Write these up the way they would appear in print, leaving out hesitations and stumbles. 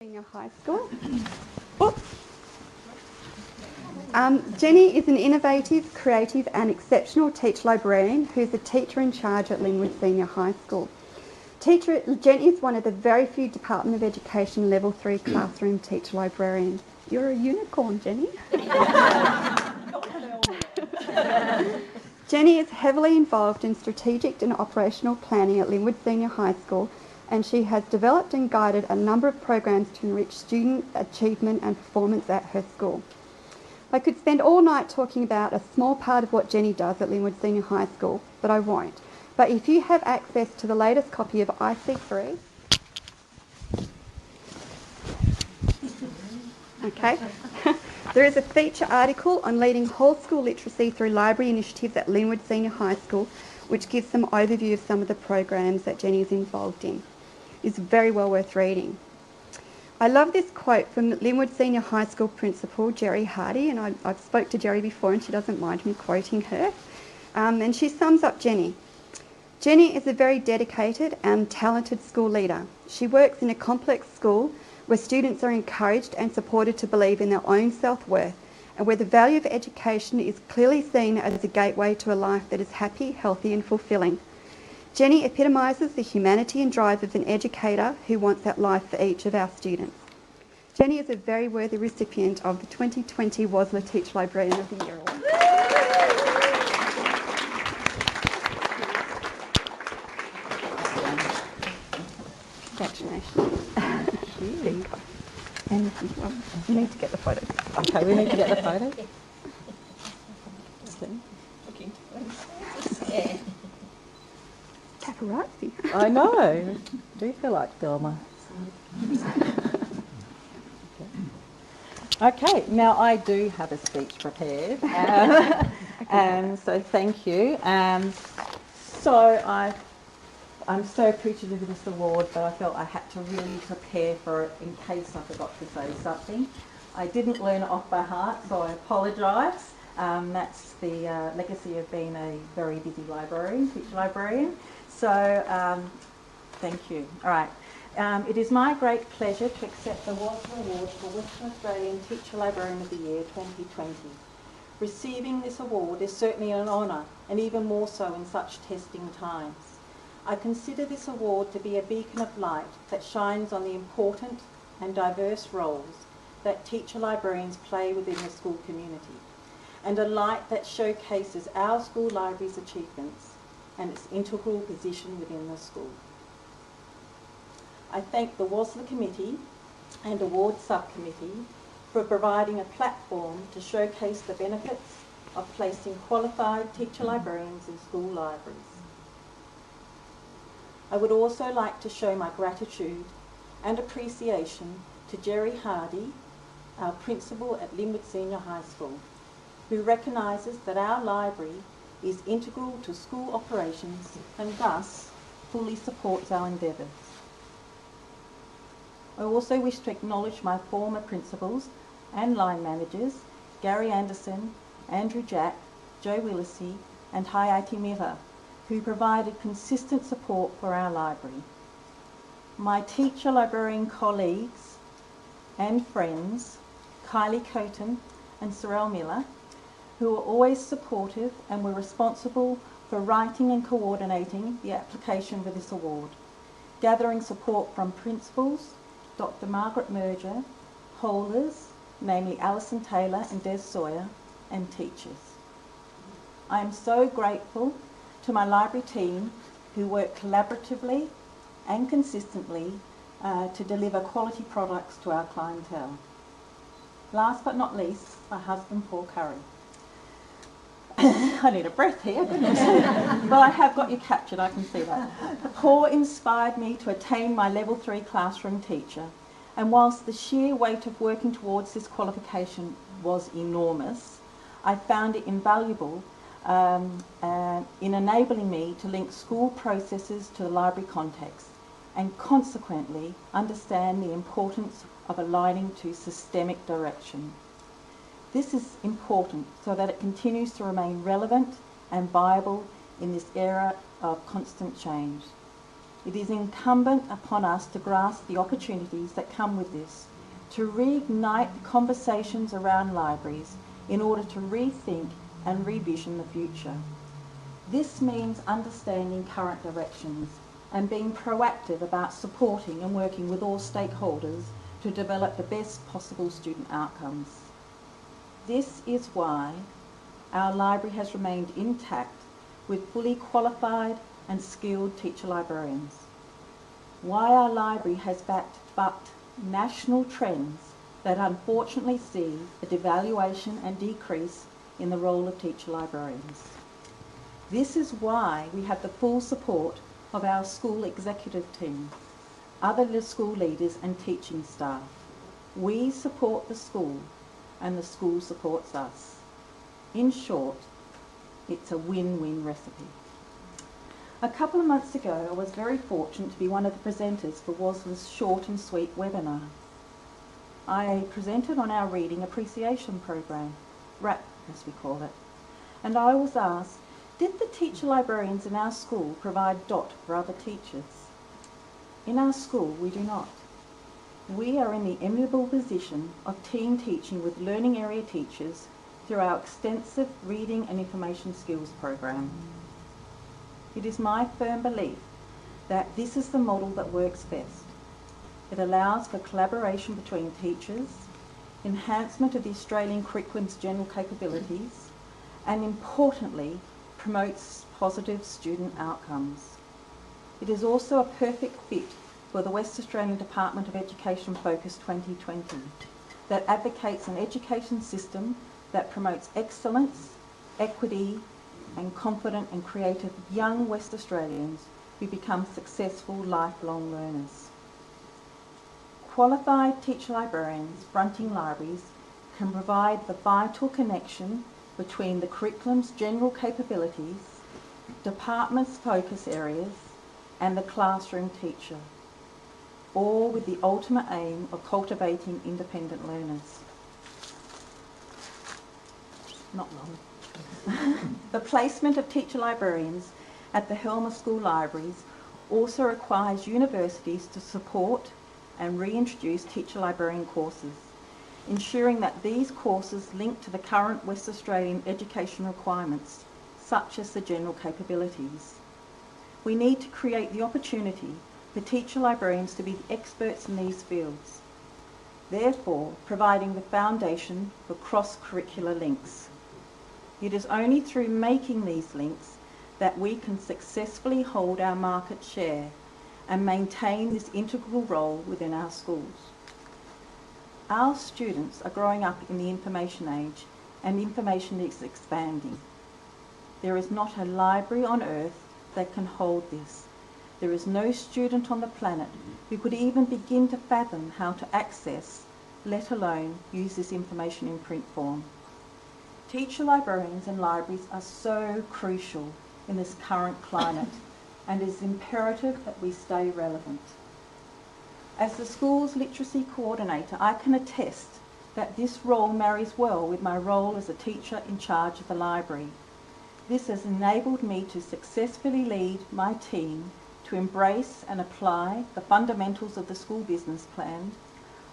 Senior high school. Jenny is an innovative, creative and exceptional teacher librarian who's a teacher in charge at Linwood Senior High School. Jenny is one of the very few Department of Education Level 3 classroom teacher librarians. You're a unicorn, Jenny. Jenny is heavily involved in strategic and operational planning at Linwood Senior High School, and she has developed and guided a number of programs to enrich student achievement and performance at her school. I could spend all night talking about a small part of what Jenny does at Linwood Senior High School, but I won't. But if you have access to the latest copy of IC3, okay, there is a feature article on leading whole school literacy through library initiatives at Linwood Senior High School, which gives some overview of some of the programs that Jenny is involved in. It's very well worth reading. I love this quote from Linwood Senior High School Principal Jerry Hardy, and I've spoke to Jerry before and she doesn't mind me quoting her. And she sums up Jenny. Jenny is a very dedicated and talented school leader. She works in a complex school where students are encouraged and supported to believe in their own self-worth, and where the value of education is clearly seen as a gateway to a life that is happy, healthy and fulfilling. Jenny epitomises the humanity and drive of an educator who wants that life for each of our students. Jenny is a very worthy recipient of the 2020 WASLA Teacher Librarian of the Year Award. Congratulations. There you go. And you need to get the photos. Okay, we need to get the photos. Paparazzi. I know. Do you feel like Thelma? Okay, now I do have a speech prepared, and so thank you. I'm so appreciative of this award, but I felt I had to really prepare for it in case I forgot to say something. I didn't learn it off by heart, so I apologise. That's the legacy of being a very busy teacher librarian. So thank you. All right. It is my great pleasure to accept the WASLA Award for Western Australian Teacher Librarian of the Year 2020. Receiving this award is certainly an honour, and even more so in such testing times. I consider this award to be a beacon of light that shines on the important and diverse roles that teacher librarians play within the school community, and a light that showcases our school library's achievements and its integral position within the school. I thank the WASLA Committee and Award Subcommittee for providing a platform to showcase the benefits of placing qualified teacher librarians in school libraries. I would also like to show my gratitude and appreciation to Jerry Hardy, our principal at Linwood Senior High School, who recognises that our library is integral to school operations and thus fully supports our endeavours. I also wish to acknowledge my former principals and line managers, Gary Anderson, Andrew Jack, Joe Willisey and Hayati Miller, who provided consistent support for our library. My teacher librarian colleagues and friends, Kylie Coton and Sorrel Miller, who were always supportive and were responsible for writing and coordinating the application for this award, gathering support from principals, Dr. Margaret Merger, holders, namely Alison Taylor and Des Sawyer, and teachers. I am so grateful to my library team who work collaboratively and consistently to deliver quality products to our clientele. Last but not least, my husband Paul Currie. I need a breath here, goodness. But I have got you captured, I can see that. Paul inspired me to attain my level 3 classroom teacher, and whilst the sheer weight of working towards this qualification was enormous, I found it invaluable in enabling me to link school processes to the library context and consequently understand the importance of aligning to systemic direction. This is important so that it continues to remain relevant and viable in this era of constant change. It is incumbent upon us to grasp the opportunities that come with this, to reignite conversations around libraries in order to rethink and revision the future. This means understanding current directions and being proactive about supporting and working with all stakeholders to develop the best possible student outcomes. This is why our library has remained intact with fully qualified and skilled teacher librarians. Why our library has bucked national trends that unfortunately see a devaluation and decrease in the role of teacher librarians. This is why we have the full support of our school executive team, other school leaders and teaching staff. We support the school and the school supports us. In short, it's a win-win recipe. A couple of months ago, I was very fortunate to be one of the presenters for WASLA's short and sweet webinar. I presented on our Reading Appreciation Program, RAP as we call it, and I was asked, did the teacher librarians in our school provide DOT for other teachers? In our school, we do not. We are in the enviable position of team teaching with learning area teachers through our extensive reading and information skills program. It is my firm belief that this is the model that works best. It allows for collaboration between teachers, enhancement of the Australian curriculum's general capabilities, and importantly, promotes positive student outcomes. It is also a perfect fit for the West Australian Department of Education Focus 2020 that advocates an education system that promotes excellence, equity, and confident and creative young West Australians who become successful lifelong learners. Qualified teacher librarians fronting libraries can provide the vital connection between the curriculum's general capabilities, department's focus areas, and the classroom teacher, all with the ultimate aim of cultivating independent learners. Not long. The placement of teacher librarians at the helm of school libraries also requires universities to support and reintroduce teacher librarian courses, ensuring that these courses link to the current West Australian education requirements, such as the general capabilities. We need to create the opportunity for teacher librarians to be the experts in these fields, therefore providing the foundation for cross-curricular links. It is only through making these links that we can successfully hold our market share and maintain this integral role within our schools. Our students are growing up in the information age, and information is expanding. There is not a library on earth that can hold this. There is no student on the planet who could even begin to fathom how to access, let alone use this information in print form. Teacher librarians and libraries are so crucial in this current climate, and it is imperative that we stay relevant. As the school's literacy coordinator, I can attest that this role marries well with my role as a teacher in charge of the library. This has enabled me to successfully lead my team to embrace and apply the fundamentals of the school business plan,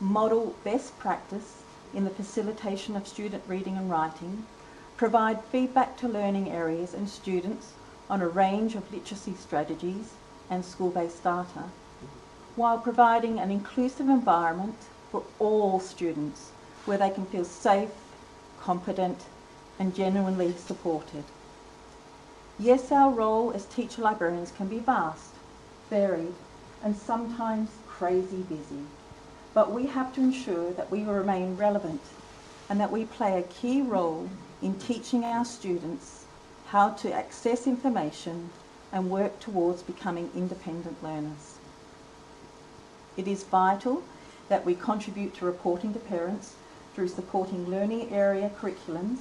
model best practice in the facilitation of student reading and writing, provide feedback to learning areas and students on a range of literacy strategies and school-based data, while providing an inclusive environment for all students where they can feel safe, confident, and genuinely supported. Yes, our role as teacher librarians can be vast, varied, and sometimes crazy busy, but we have to ensure that we remain relevant and that we play a key role in teaching our students how to access information and work towards becoming independent learners. It is vital that we contribute to reporting to parents through supporting learning area curriculums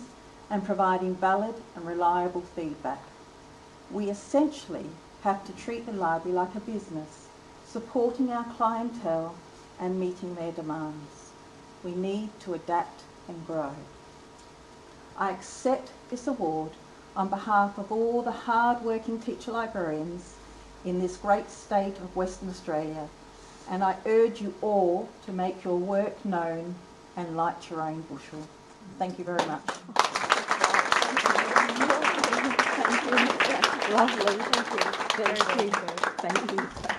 and providing valid and reliable feedback. We essentially have to treat the library like a business, supporting our clientele and meeting their demands. We need to adapt and grow. I accept this award on behalf of all the hard-working teacher librarians in this great state of Western Australia, and I urge you all to make your work known and light your own bushel. Thank you very much. Lovely, thank you. Thank you.